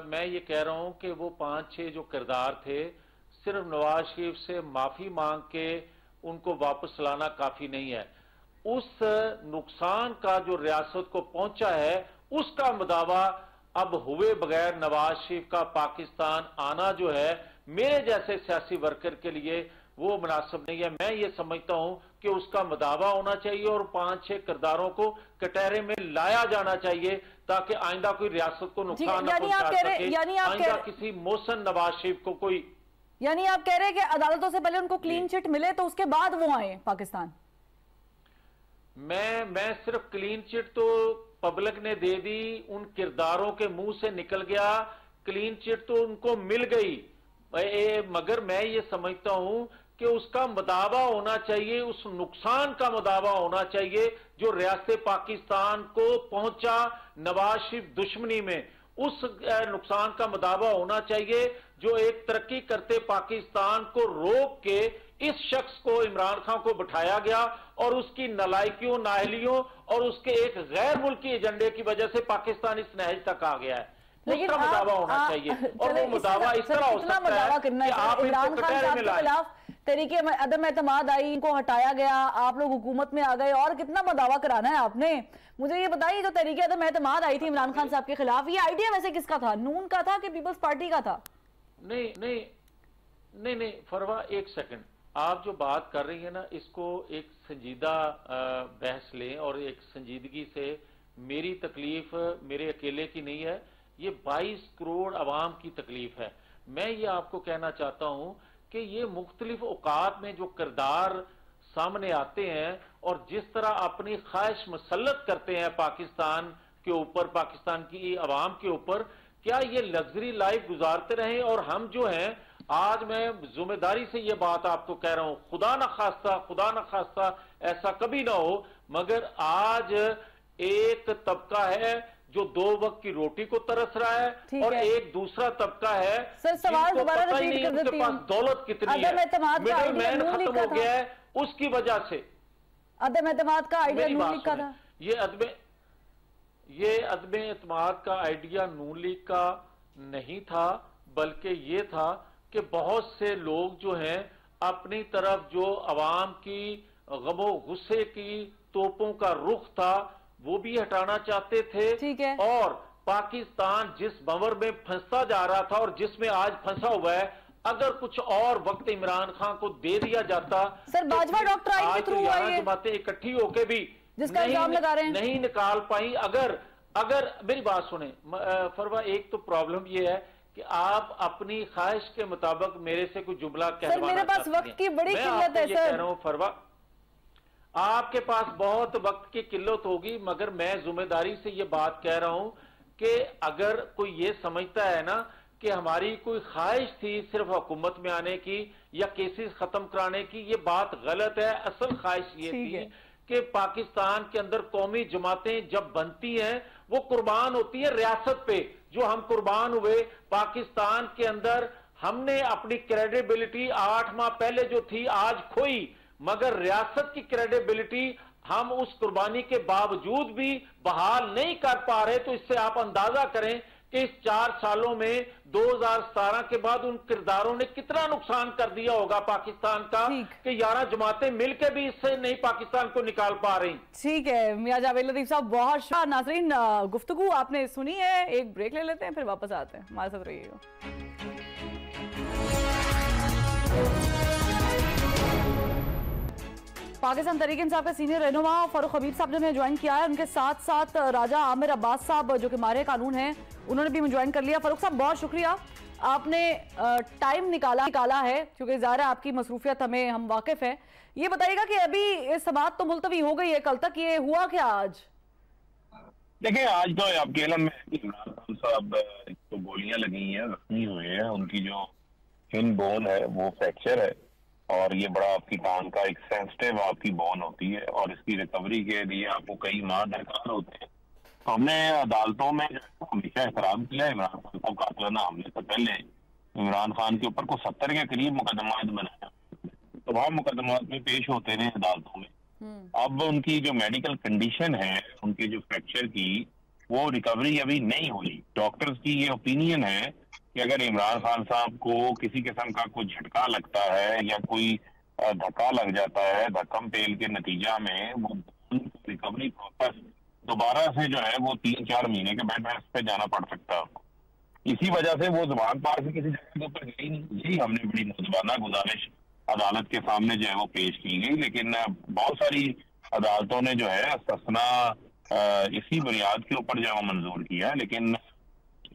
मैं ये कह रहा हूं कि वो 5-6 जो किरदार थे, सिर्फ नवाज शरीफ से माफी मांग के उनको वापस लाना काफी नहीं है। उस नुकसान का जो रियासत को पहुंचा है, उसका मुदावा अब हुए बगैर नवाज शरीफ का पाकिस्तान आना जो है, मेरे जैसे सियासी वर्कर के लिए वो मुनासिब नहीं है। मैं ये समझता हूं कि उसका मुदावा होना चाहिए और 5-6 किरदारों को कटहरे में लाया जाना चाहिए, ताकि आइंदा कोई रियासत को नुकसान न पहुंचा सके, आइंदा किसी मोहसिन नवाज शरीफ को कोई। यानी आप कह रहे हैं कि अदालतों से पहले उनको क्लीन चिट मिले तो उसके बाद वो आए पाकिस्तान? मैं सिर्फ क्लीन चिट तो पब्लिक ने दे दी, उन किरदारों के मुंह से निकल गया, क्लीन चिट तो उनको मिल गई, मगर मैं ये समझता हूं कि उसका मुदावा होना चाहिए, उस नुकसान का मुदावा होना चाहिए जो रियासत पाकिस्तान को पहुंचा नवाज शरीफ दुश्मनी में। उस नुकसान का मुदावा होना चाहिए जो एक तरक्की करते पाकिस्तान को रोक के इस शख्स को, इमरान खान को बिठाया गया, और उसकी नालायकियों, नाअहलियों और उसके एक गैर मुल्की एजेंडे की वजह से पाकिस्तान इस नहज तक आ गया है। उसका मुदावा होना चाहिए, और वो मुदावा इस तरह हो सकता है कि आप इमरान खान साहब के खिलाफ तरीके अदम एतमाद आई, इनको हटाया गया, आप लोग हुकूमत में आ गए, और कितना मुदावा कराना है आपने? मुझे ये बताइए, जो तरीके अदम एतमाद आई थी इमरान खान साहब के खिलाफ, ये आइडिया वैसे किसका था? नून का था कि पीपल्स पार्टी का था? नहीं फरवा, एक सेकंड, आप जो बात कर रही है ना, इसको एक संजीदा बहस लें, और एक संजीदगी से। मेरी तकलीफ मेरे अकेले की नहीं है, ये 22 करोड़ अवाम की तकलीफ है। मैं ये आपको कहना चाहता हूं कि ये मुख्तलिफ औकात में जो किरदार सामने आते हैं और जिस तरह अपनी ख्वाहिश मुसल्लत करते हैं पाकिस्तान के ऊपर, पाकिस्तान की अवाम के ऊपर, क्या ये लग्जरी लाइफ गुजारते रहे? और हम जो हैं, आज मैं जिम्मेदारी से ये बात आपको कह रहा हूं, खुदा न खास्ता ऐसा कभी ना हो, मगर आज एक तबका है जो 2 वक्त की रोटी को तरस रहा है, और एक दूसरा तबका है सर, सवाल दोबारा रिपीट कर देती हूं, दौलत कितनी है, मिडलमैन खत्म हो गया है, उसकी वजह से अदम एतमाद का आइडिया नून लीग का था। ये अदम एतमाद का आइडिया नून लीग का नहीं था, बल्कि ये था कि बहुत से लोग जो हैं, अपनी तरफ जो अवाम की गमो गुस्से की तोपों का रुख था, वो भी हटाना चाहते थे। ठीक है। और पाकिस्तान जिस भंवर में फंसता जा रहा था और जिसमें आज फंसा हुआ है, अगर कुछ और वक्त इमरान खान को दे दिया जाता, सर, बाजवा डॉक्टर आई के थ्रू हुआ ये, जमातें इकट्ठी होके भी जिसका इल्जाम लगा रहे हैं, नहीं निकाल पाई। अगर मेरी बात सुने फरवा, एक तो प्रॉब्लम ये है कि आप अपनी ख्वाहिश के मुताबिक मेरे से कोई जुमला कहवाना सर, मेरे पास वक्त की बड़ी किल्लत है सर। कह रहा हूं फरवा, आपके पास बहुत वक्त की किल्लत होगी, मगर मैं जिम्मेदारी से ये बात कह रहा हूं कि अगर कोई ये समझता है ना कि हमारी कोई ख्वाहिश थी सिर्फ हुकूमत में आने की या केसेस खत्म कराने की, ये बात गलत है। असल ख्वाहिश ये थी कि पाकिस्तान के अंदर कौमी जमातें जब बनती हैं, वो कुर्बान होती है रियासत पे, जो हम कुर्बान हुए पाकिस्तान के अंदर। हमने अपनी क्रेडिबिलिटी 8 माह पहले जो थी आज खोई, मगर रियासत की क्रेडिबिलिटी हम उस कुर्बानी के बावजूद भी बहाल नहीं कर पा रहे। तो इससे आप अंदाजा करें कि इस 4 सालों में 2017 के बाद उन किरदारों ने कितना नुकसान कर दिया होगा पाकिस्तान का कि 11 जमातें मिलकर भी इससे नहीं पाकिस्तान को निकाल पा रही। ठीक है मियां जावेद लतीफ साहब, बहुत शुक्रिया। नाज़रीन, गुफ्तगू आपने सुनी है, एक ब्रेक ले लेते हैं, फिर वापस आते हैं, हमारे साथ रहिएगा। पाकिस्तान तहरीक-ए-इंसाफ के सीनियर रहनुमा फारूक हबीब साहब ने हमें ज्वाइन किया है, उनके साथ साथ राजा आमिर अब्बास साहब जो कि माहिर कानून हैं, उन्होंने भी हमें ज्वाइन कर लिया। फारूक साहब, बहुत शुक्रिया, आपने टाइम निकाला है, क्योंकि ज़ाहिर है आपकी मसरूफियत हम वाकिफ़ हैं। ये बताइएगा कि अभी ये समाअत तो मुलतवी हो गई है कल तक, ये हुआ क्या आज? देखिए, आज तो आपके इल्म में इमरान खान साहब तो गोलियां लगी हैं, जख्मी हुए हैं, उनकी जो हिन बोन है वो फ्रैक्चर है, और ये बड़ा आपकी कान का एक सेंसिटिव आपकी बोन होती है, और इसकी रिकवरी के लिए आपको कई माह दरकार होते हैं। तो हमने अदालतों में हमेशा एहतराम किया है इमरान खान साहब कातिलाना हमले से पहले इमरान खान के ऊपर को 70 के करीब मुकदमात बनाया, तो वहाँ मुकदमात में पेश होते रहे अदालतों में। अब उनकी जो मेडिकल कंडीशन है, उनके जो फ्रैक्चर की, वो रिकवरी अभी नहीं हुई। डॉक्टर्स की ये ओपिनियन है कि अगर इमरान खान साहब को किसी किस्म का कोई झटका लगता है या कोई धक्का लग जाता है, धक्कम पेल के नतीजा में वो रिकवरी प्रोसेस दोबारा से जो है वो 3-4 महीने के बेड रेस्ट पे जाना पड़ सकता है। इसी वजह से वो जुबान पार से किसी जगह के ऊपर गई नहीं। यही हमने बड़ी मुतबाना गुजारिश अदालत के सामने जो है वो पेश की गई, लेकिन बहुत सारी अदालतों ने जो है सस्ना इसी बुनियाद के ऊपर जो है मंजूर किया है। लेकिन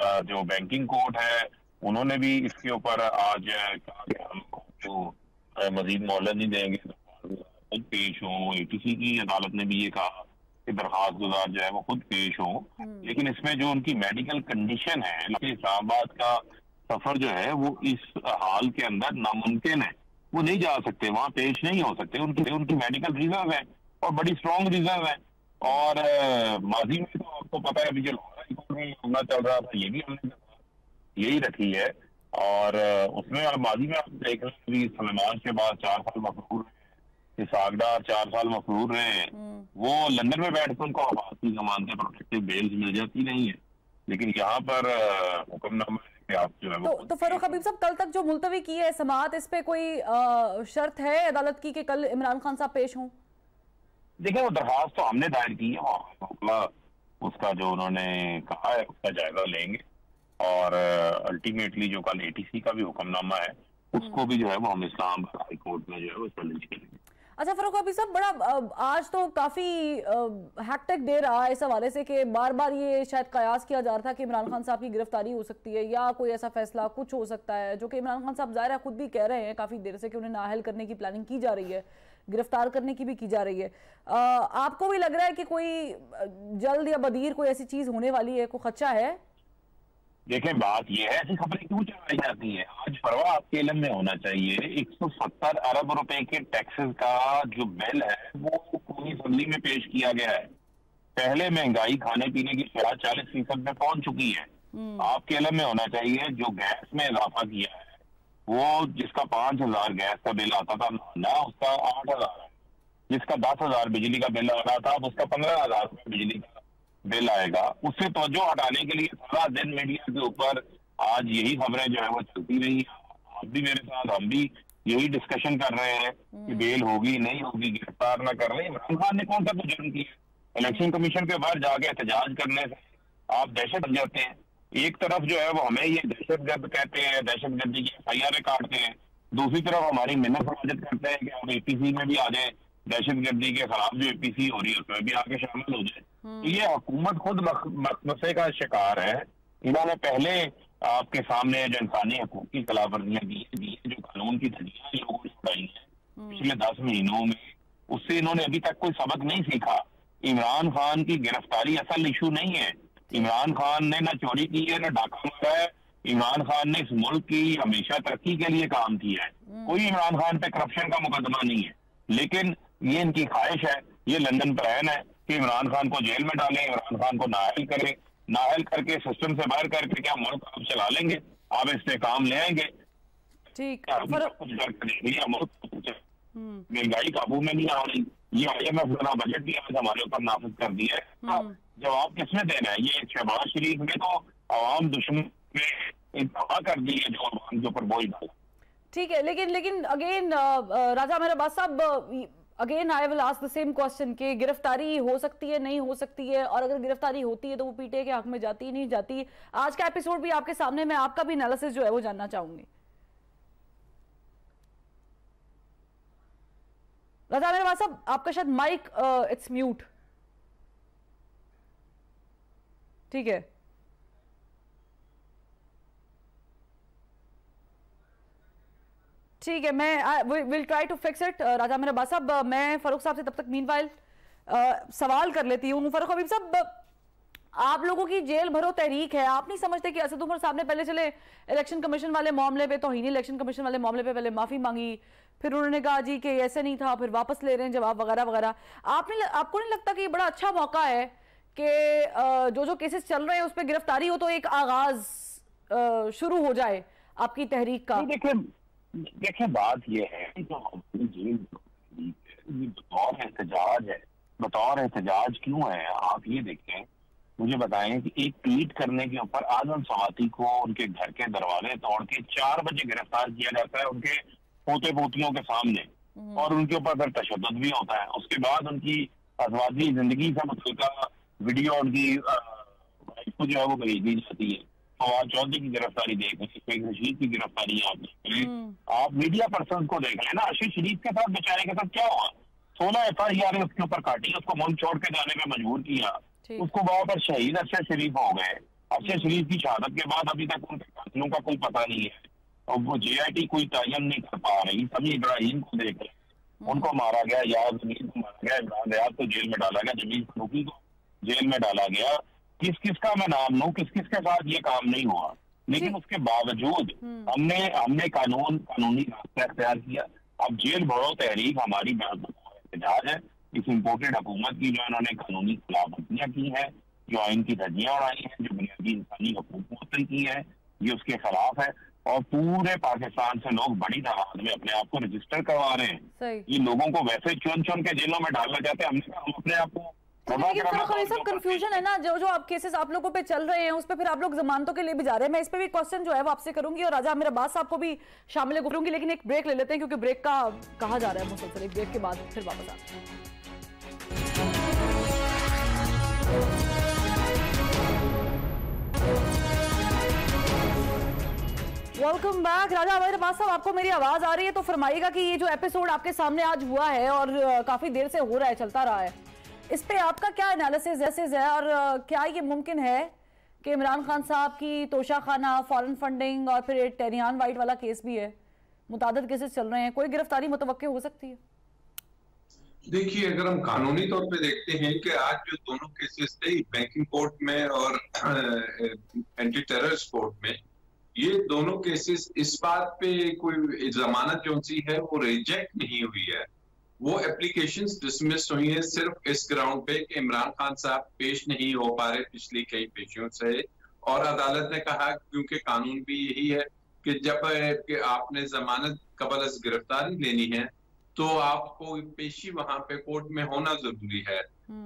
जो बैंकिंग कोर्ट है उन्होंने भी इसके ऊपर आज कहा कि हम जो मजीद मोहलत नहीं देंगे, खुद पेश हो। ATC की अदालत ने भी ये कहा कि दरखास्त गुजार जो है वो खुद पेश हो, लेकिन इसमें जो उनकी मेडिकल कंडीशन है, इस्लामाबाद का सफर जो है वो इस हाल के अंदर नामुमकिन है, वो नहीं जा सकते, वहाँ पेश नहीं हो सकते। उनकी मेडिकल रीजन है और बड़ी स्ट्रॉन्ग रीजन है। और माजी में तो आपको पता है अभी जो मामला चल रहा था, ये भी हमने यही रखी है, और उसमें अब माजी में आप देख रहे हैं सलमान के बाद 4 साल मफरूर रहे, इसाकडार 4 साल मफरूर रहे, वो लंदन में बैठ कर उनको आवाज की जमानतें प्रोटेक्टिव बेल्स मिल जाती नहीं है, लेकिन यहाँ पर हुक्मनामा आप जो है तो फारूक हबीब साहब, कल तक जो मुलतवी की है समाअत, इस पे कोई शर्त है अदालत की कि कल इमरान खान साहब पेश हों? देखिए, वो दरखास्त तो हमने दायर की है, उसका जो उन्होंने कहा है उसका जायजा लेंगे, और अल्टीमेटली जो कल ATC का भी हुक्मनामा है उसको भी जो है वो हम इस्लामाबाद हाई कोर्ट में जो है वो चैलेंज करेंगे। अच्छा फारूक हबीब साहब, बड़ा आज तो काफी हैक्टिक डे रहा है इस हवाले से कि बार बार ये शायद कयास किया जा रहा था कि इमरान खान साहब की गिरफ्तारी हो सकती है या कोई ऐसा फैसला कुछ हो सकता है, जो कि इमरान खान साहब ज़ाहिर है खुद भी कह रहे हैं काफी देर से कि उन्हें नाअहल करने की प्लानिंग की जा रही है, गिरफ्तार करने की भी की जा रही है। आपको भी लग रहा है कि कोई जल्द या बदीर कोई ऐसी चीज होने वाली है, कोई खदशा है? देखें, बात यह है, ऐसी खबरें क्यों चलाई जाती है? आज परवाह आपके इल्म में होना चाहिए 170 अरब रुपए के टैक्सेस का जो बिल है वो कौमी असेंबली में पेश किया गया है। पहले महंगाई खाने पीने की 40% में पहुंच चुकी है। आपके इल्म में होना चाहिए जो गैस में इजाफा किया है, वो जिसका 5000 गैस का बिल आता था ना, उसका 8000 है। जिसका 10,000 बिजली का बिल आ रहा था, उसका 15,000 बिजली का बिल आएगा। उससे तवज्जो हटाने के लिए सारा दिन मीडिया के ऊपर आज यही खबरें जो है वो चलती रही। आप भी मेरे साथ, हम भी यही डिस्कशन कर रहे हैं कि बेल होगी नहीं होगी, गिरफ्तार ना कर रहे। इमरान खान ने कौन सा कुछ जुर्म किया? इलेक्शन कमीशन के बाहर जाके एहतजाज करने से आप दहशत बन जाते हैं। एक तरफ जो है वो हमें ये दहशतगर्द कहते हैं, दहशतगर्दी की FIR काटते हैं, दूसरी तरफ हमारी मिन्नत समाजत करते हैं कि आप APC में भी आ जाए, दहशतगर्दी के खिलाफ जो APC हो रही है उसमें भी आके शामिल हो जाए। तो ये हुकूमत खुद मसले का शिकार है। इन्होंने पहले आपके सामने जो इंसानी हकूक की खिलाफवर्जियां दी, जो कानून की धज्जियां लोगों ने उड़ाई है पिछले 10 महीनों में, उससे इन्होंने अभी तक कोई सबक नहीं सीखा। इमरान खान की गिरफ्तारी असल इशू नहीं है। इमरान खान ने ना चोरी की है, ना डाका मारा है। इमरान खान ने इस मुल्क की हमेशा तरक्की के लिए काम किया है। कोई इमरान खान पे करप्शन का मुकदमा नहीं है, लेकिन ये इनकी ख्वाहिश है, ये लंदन प्लान है कि इमरान खान को जेल में डालें, इमरान खान को नाअहल करें, नाअहल करके सिस्टम से बाहर करके क्या मुल्क आप चला लेंगे, आप इससे काम ले आएंगे। ठीक, महंगाई काबू में नहीं आ रही, ये IMF वाला बजट भी आज हमारे ऊपर नाफिज कर दिया है। जवाब किसने देना है? ये शहबाज शरीफ ने तो आवाम दुश्मन में इंतहा कर दी है जो आवाम के ऊपर बोझ डाला। ठीक है, लेकिन अगेन राजा मेहर अब्बास साहब, again I will ask the same question कि गिरफ्तारी हो सकती है, नहीं हो सकती है, और अगर गिरफ्तारी होती है तो वो पीटीआई के हक में जाती नहीं जाती? आज का एपिसोड भी आपके सामने, मैं आपका भी एनालिसिस जो है वो जानना चाहूंगी। राजा मेहर अब्बास साहब, आपका शायद माइक इट्स म्यूट। ठीक है, ठीक है, मैं will try to fix it. Raja Mehar Abbas Sahab, मैं फारूक साहब से तब तक मीनवाइल सवाल कर लेती हूँ। फारूक हबीब साहब, आप लोगों की जेल भरो तहरीक है, आप नहीं समझते कि असद उमर साहब ने पहले चले इलेक्शन कमीशन वाले मामले पे, तौहीन इलेक्शन कमीशन वाले मामले पे पहले माफी मांगी, फिर उन्होंने कहा जी कि ऐसे नहीं था, फिर वापस ले रहे हैं जवाब वगैरह वगैरह। आपको नहीं लगता कि ये बड़ा अच्छा मौका है कि जो केसेस चल रहे हैं उस पर गिरफ्तारी हो तो एक आगाज शुरू हो जाए आपकी तहरीक का? देखिए बात ये है कि जो जेल बतौर एहतजाज है, बतौर एहतजाज क्यों है? आप ये देखें, मुझे बताएं कि एक ट्वीट करने के ऊपर आजम सवाती को उनके घर के दरवाजे तोड़ के 4 बजे गिरफ्तार किया जाता है उनके पोते पोतियों के सामने, और उनके ऊपर फिर तशद्दुद भी होता है। उसके बाद उनकी अजवाजी जिंदगी से मुतल्लिका वीडियो उनकी वाइफ को जो है वो भेज दी जाती है। फवाद चौधरी की गिरफ्तारी देख लें, शेख रशीद की गिरफ्तारी आप देख लें, आप मीडिया पर्सन को देख लें ना। अशीष शरीफ के साथ बेचारे के साथ क्या हुआ? 16 FIR उसके ऊपर काटी, उसको मुल्क छोड़ के जाने में मजबूर किया, उसको वहां पर शहीद अरशद शरीफ हो गए। अरशद शरीफ की शहादत के बाद अभी तक उनके कातिलों का कोई पता नहीं है, और वो JIT कोई तयन नहीं कर पा रही। सभी इब्राहिम को देख लें, उनको मारा गया, याद जमीन को मारा गया, इमरान रियाज को जेल में डाला गया, जमील फारूकी को जेल में डाला गया। किस किस का मैं नाम लूं, किस किस के साथ ये काम नहीं हुआ, लेकिन उसके बावजूद हमने कानूनी रास्ता अख्तियार किया। अब जेल भरो तहरीक हमारी एहतजाज है इस इम्पोर्टेड हुकूमत की, जो इन्होंने कानूनी खिलाफवर्जियां की है, जो आइन की धज्जियां उड़ाई हैं, जो बुनियादी इंसानी हकूक मुअत्तल की है, ये उसके खिलाफ है। और पूरे पाकिस्तान से लोग बड़ी तादाद में अपने आप को रजिस्टर करवा रहे हैं। ये लोगों को वैसे चुन चुन के जेलों में डालना चाहते हैं, हमने कहा हम अपने आप को सब कंफ्यूजन है ना, जो आप केसेस आप लोगों पे चल रहे हैं उस पे फिर आप लोग जमानतों के लिए भी जा रहे हैं। मैं इस पे भी क्वेश्चन जो है वो आपसे करूंगी और राजा मेहर अब्बास साहब को भी शामिल करूंगी, लेकिन एक ब्रेक ले लेते हैं क्योंकि ब्रेक का कहा जा रहा है मुसलसल। एक ब्रेक के बाद फिर वापस आते हैं। Welcome back. राजा मेहर अब्बास साहब, आपको मेरी आवाज आ रही है तो फरमाइएगा कि ये जो एपिसोड आपके सामने आज हुआ है और काफी देर से हो रहा है, चलता रहा है, इस पे आपका क्या एनालिसिस है और क्या ये मुमकिन है कि इमरान खान साहब की तोशाखाना, फॉरेन फंडिंग और फिर टेरियान वाइट वाला केस भी है, मुतादिद केसेस चल रहे हैं, कोई गिरफ्तारी मुतवक्के हो सकती है? देखिए, अगर हम कानूनी तौर पे देखते हैं कि आज जो दोनों केसेस थे बैंकिंग कोर्ट में और एंटी टेररिस्ट कोर्ट में, ये दोनों केसेस इस बात पे कोई जमानत जो सी है वो रिजेक्ट नहीं हुई है, वो एप्लीकेशंस डिसमिस हुई हैं सिर्फ इस ग्राउंड पे कि इमरान खान साहब पेश नहीं हो पा रहे पिछली कई पेशियों से। और अदालत ने कहा, क्योंकि कानून भी यही है कि जब कि आपने जमानत कबल अज गिरफ्तारी लेनी है तो आपको पेशी वहां पे कोर्ट में होना जरूरी है।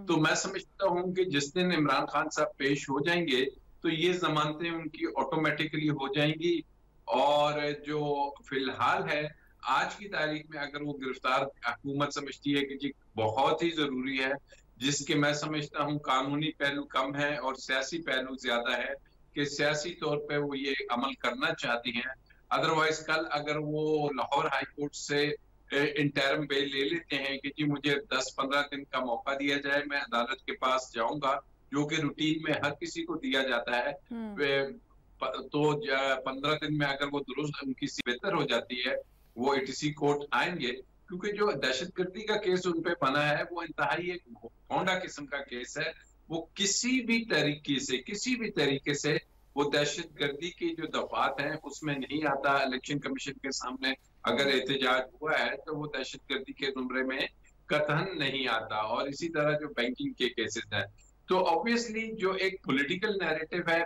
तो मैं समझता हूँ कि जिस दिन इमरान खान साहब पेश हो जाएंगे तो ये जमानतें उनकी ऑटोमेटिकली हो जाएंगी। और जो फिलहाल है आज की तारीख में, अगर वो गिरफ्तार हुकूमत समझती है कि जी बहुत ही जरूरी है, जिसके मैं समझता हूँ कानूनी पहलू कम है और सियासी पहलू ज्यादा है, कि सियासी तौर पे वो ये अमल करना चाहती हैं। अदरवाइज कल अगर वो लाहौर हाई कोर्ट से इंटरम बेल ले लेते हैं कि जी मुझे 10-15 दिन का मौका दिया जाए, मैं अदालत के पास जाऊंगा, जो कि रूटीन में हर किसी को दिया जाता है, तो 15 दिन में अगर वो दुरुस्त उनकी बेहतर हो जाती है वो ATC कोर्ट आएंगे, क्योंकि जो दहशतगर्दी का केस उन पे बना है वो इंतहाई एक भोंडा किस्म का केस है। वो किसी भी तरीके से वो दहशतगर्दी की जो दफात हैं उसमें नहीं आता। इलेक्शन कमीशन के सामने अगर एहतजाज हुआ है तो वो दहशतगर्दी के जुमरे में कतई नहीं आता। और इसी तरह जो बैंकिंग के केसेस हैं, तो ऑब्वियसली जो एक पॉलिटिकल नैरेटिव है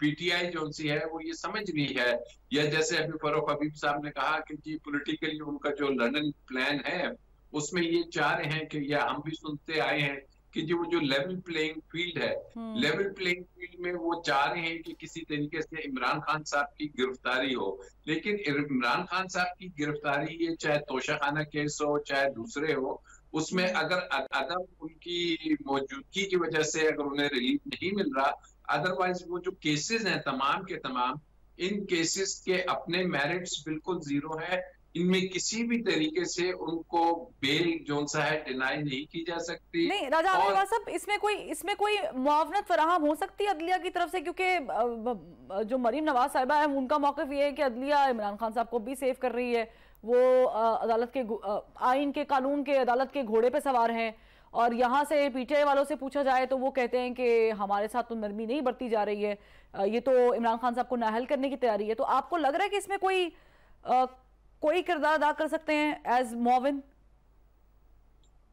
PTI जो सी है वो ये समझ रही है, या जैसे अभी फारूक हबीब साहब ने कहा कि जी पॉलिटिकली उनका जो लंदन प्लान है उसमें ये चाह रहे हैं कि, या हम भी सुनते आए हैं कि जो लेवल प्लेइंग फील्ड है, लेवल प्लेइंग फील्ड में वो चाह रहे हैं कि किसी तरीके से इमरान खान साहब की गिरफ्तारी हो। लेकिन इमरान खान साहब की गिरफ्तारी, ये चाहे तोशाखाना केस हो चाहे दूसरे हो, उसमें अगर उनकी मौजूदगी की वजह से अगर उन्हें रिलीफ नहीं मिल रहा, अदरवाइज वो जो केसेस हैं तमाम के तमाम, इन केसेस के अपने मेरिट्स बिल्कुल जीरो है। इनमें किसी भी तरीके से उनको बेल जो सा है डिनाई नहीं की जा सकती। नहीं राजा अहमद साहब, इसमें कोई मुआवनत फराहम हो सकती है अदलिया की तरफ से? क्योंकि जो मरीम नवाज साहिबा है उनका मौक़िफ़ ये है कि अदलिया इमरान खान साहब को भी सेव कर रही है, वो अदालत के आइन के कानून के अदालत के घोड़े पे सवार हैं, और यहाँ से पीटीआई वालों से पूछा जाए तो वो कहते हैं कि हमारे साथ तो नरमी नहीं बरती जा रही है, ये तो इमरान खान साहब को नाअहल करने की तैयारी है। तो आपको लग रहा है कि इसमें कोई किरदार अदा कर सकते हैं एज मुआविन?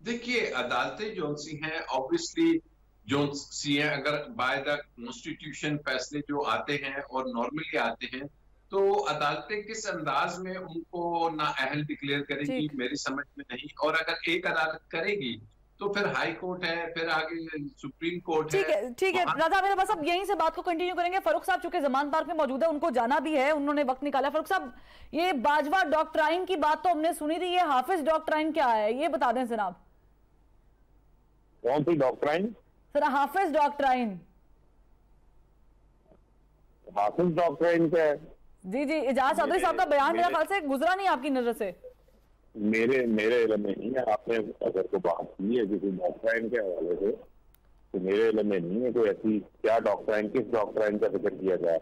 देखिए, अदालतें जो सी हैं ऑब्वियसली जो सी हैं, अगर बाय द कॉन्स्टिट्यूशन फैसले जो आते हैं और नॉर्मली आते हैं, तो अदालतें किस अंदाज में उनको नाअहल डिक्लेयर करेगी मेरी समझ में नहीं। और अगर एक अदालत करेगी तो फिर हाई कोर्ट है, फिर आगे सुप्रीम कोर्ट है। ठीक है राजा मेरे पास, अब यहीं से बात को कंटिन्यू करेंगे। फारूक साहब चूंकि जमान पार्क में मौजूद है, उनको जाना भी है, उन्होंने वक्त निकाला। फारूक साहब, ये बाजवा डॉक्ट्राइन की बात तो हमने सुनी थी, ये हाफिज डॉक्ट्राइन क्या है ये बता दें जनाब। कौन सी डॉक्ट्राइन? सर हाफिज डॉक्ट्राइन। हाफिज डॉक्ट्राइन क्या है? जी एजाज चौधरी साहब का बयान मेरे ख्याल से गुजरा नहीं आपकी नजर से। मेरे इल्म में नहीं है। आपने अगर को बात की है किसी डॉक्ट्राइन के हवाले से, तो मेरे इल्म में नहीं है कोई ऐसी क्या डॉक्ट्राइन, किस डॉक्ट्राइन का जिक्र किया जा रहा है।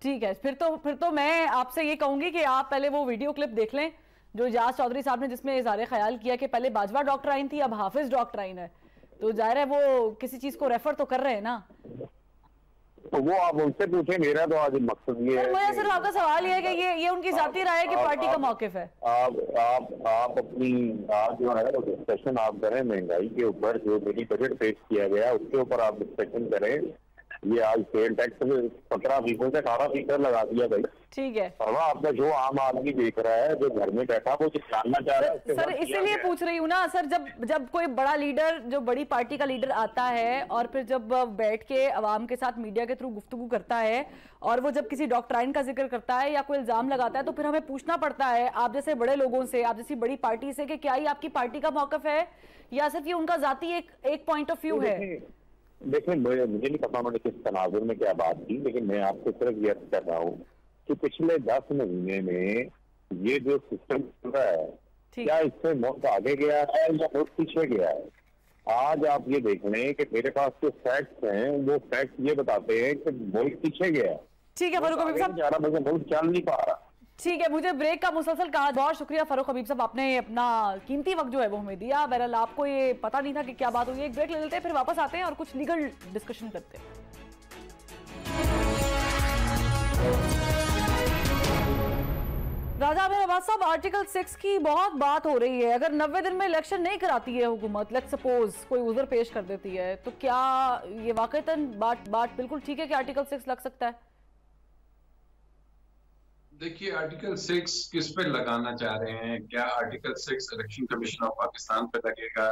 ठीक है, फिर तो मैं आपसे ये कहूंगी कि आप पहले वो वीडियो क्लिप देख लें जो एजाज चौधरी साहब ने, जिसमें इज़हार ख्याल किया कि पहले बाजवा डॉक्ट्राइन थी, अब हाफिज डॉक्ट्राइन है। तो जाहिर है वो किसी चीज को रेफर तो कर रहे हैं ना, तो वो आप उनसे पूछें। मेरा तो आज मकसद ये है, मुझे सिर्फ आपका सवाल ये है कि ये उनकी जाती राय है कि पार्टी का मौकिफ है। आप अपनी आज जो है वो डिस्कशन आप करें महंगाई के ऊपर, जो मिनी बजट पेश किया गया उसके ऊपर आप डिस्कशन करें। ये आज सेल टैक्स 15% से 18% लगा दिया भाई। ठीक है, और आपका जो आम आदमी देख रहा है, जो घर में बैठा वो जानना चाह रहा है। सर इसीलिए पूछ रही हूँ ना सर, जब कोई बड़ा लीडर, जो बड़ी पार्टी का लीडर आता है और फिर जब बैठ के अवाम के साथ मीडिया के थ्रू गुफ्तगू करता है, और वो जब किसी डॉक्ट्राइन का जिक्र करता है या कोई इल्जाम लगाता है, तो फिर हमें पूछना पड़ता है आप जैसे बड़े लोगों से, आप जैसी बड़ी पार्टी से, कि क्या ये आपकी पार्टी का मौक़िफ़ है या सिर्फ ये उनका जाती एक पॉइंट ऑफ व्यू है। देखिए, मुझे नहीं पता उन्होंने किस तनाजुर में क्या बात की, लेकिन मैं आपको सिर्फ ये कर रहा हूँ कि पिछले 10 महीने में ये जो सिस्टम चल रहा है, क्या इससे मुल्क आगे गया है या मुल्क पीछे गया है? आज आप ये देख लें कि मेरे पास जो फैक्ट्स हैं वो फैक्ट्स ये बताते हैं कि मुल्क पीछे गया है। ठीक है फारूक हबीब साहब, मुल्क चल नहीं पा रहा। ठीक है, मुझे ब्रेक का मुसलसल कहा। बहुत शुक्रिया फारूक हबीब साहब, आपने अपना कीमती वक्त जो है वो हमें दिया। बहरहाल आपको ये पता नहीं था कि क्या बात हुई। एक ब्रेक ले लेते हैं, फिर वापस आते हैं और कुछ लीगल डिस्कशन करते हैं। राजा अहमद साहब, आर्टिकल 6 की बहुत बात हो रही है। अगर 90 दिन में इलेक्शन नहीं कराती है हुकूमत, लेट्स सपोज कोई उज़र पेश कर देती है, तो क्या ये वाकईतन बात बिल्कुल ठीक है कि आर्टिकल 6 लग सकता है? देखिए, आर्टिकल 6 किस पे लगाना चाह रहे हैं? क्या article 6 election commission of Pakistan पे लगेगा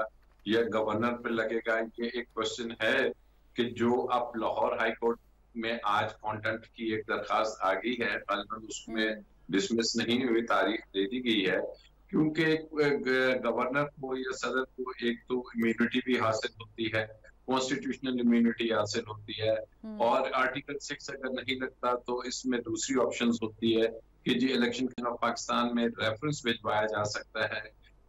या गवर्नर पे लगेगा? ये एक क्वेश्चन है कि जो अब लाहौर हाई कोर्ट में आज कॉन्टेंट की एक दरखास्त आ गई है, पार्लियामेंट उसमें डिसमिस नहीं हुई, तारीख दे दी गई है, क्योंकि गवर्नर को या सदर को एक तो इम्यूनिटी भी हासिल होती है, कॉन्स्टिट्यूशनल इम्यूनिटी हासिल होती है, और आर्टिकल 6 अगर नहीं लगता तो इसमें दूसरी ऑप्शंस होती है कि जी इलेक्शन कमीशन ऑफ पाकिस्तान में रेफरेंस भिजवाया जा सकता है,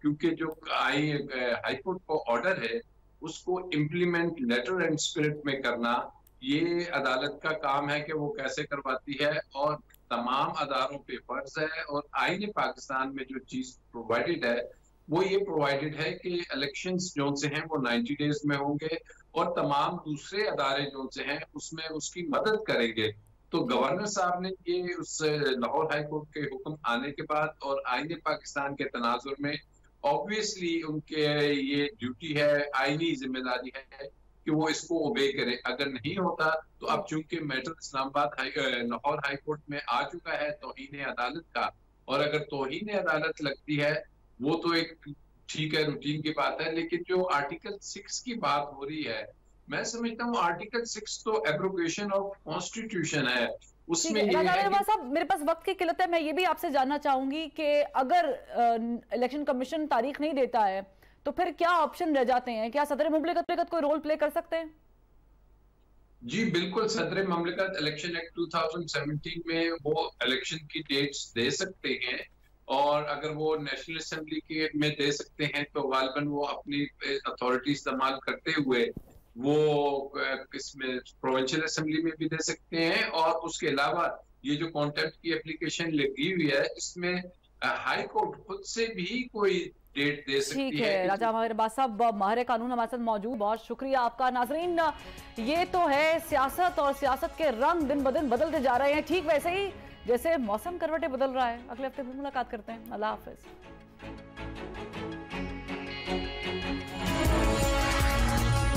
क्योंकि जो हाई कोर्ट का ऑर्डर है उसको इम्प्लीमेंट लेटर एंड स्पिरिट में करना ये अदालत का काम है कि वो कैसे करवाती है, और तमाम अदारों पे फर्ज है। और आईन पाकिस्तान में जो चीज प्रोवाइडेड है वो ये प्रोवाइडेड है कि इलेक्शंस जो से हैं वो 90 डेज में होंगे, और तमाम दूसरे अदारे जो से हैं उसमें उसकी मदद करेंगे। तो गवर्नर साहब ने ये उस लाहौर हाई कोर्ट के हुक्म आने के बाद और आईन पाकिस्तान के तनाजुर में ऑब्वियसली उनके ये ड्यूटी है, आईनी जिम्मेदारी है कि वो इसको ओबे करे। अगर नहीं होता तो अब चूंकि matter Islamabad Lahore high court में आ चुका है तौहीन अदालत का, और अगर तौहीन अदालत लगती है वो तो एक ठीक है, रूटीन की बात है, लेकिन जो आर्टिकल 6 की बात हो रही है, मैं समझता हूँ आर्टिकल 6 तो एब्रोगेशन ऑफ कॉन्स्टिट्यूशन है। उसमें ये है कि साहब, मेरे पास वक्त की किल्लत है, मैं ये भी आपसे जानना चाहूंगी कि अगर इलेक्शन कमीशन तारीख नहीं देता है तो फिर क्या ऑप्शन रह जाते हैं? क्या सदर मुमलिकत कोई रोल प्ले कर सकते हैं? जी बिल्कुल, सदर ममलिकत इलेक्शन एक्ट 2017 में वो इलेक्शन की डेट्स दे सकते हैं, और अगर वो नेशनल असेंबली के में दे सकते हैं तो गालिबन वो अपनी अथॉरिटी इस्तेमाल करते हुए वो इसमें प्रोविंशियल असेंबली में भी दे सकते हैं। और उसके अलावा ये जो कॉन्टेम्प्ट की एप्लीकेशन लगी हुई है, इसमें हाई कोर्ट खुद से भी कोई डेट दे सकती है। ठीक है राजा मेहरबाज साहब, माहिर कानून हमारे साथ मौजूद, बहुत शुक्रिया आपका। नाजरीन, ये तो है सियासत, और सियासत के रंग दिन ब दिन बदलते जा रहे हैं, ठीक वैसे ही जैसे मौसम करवटें बदल रहा है। अगले हफ्ते फिर मुलाकात करते हैं। अल्लाह हाफिज।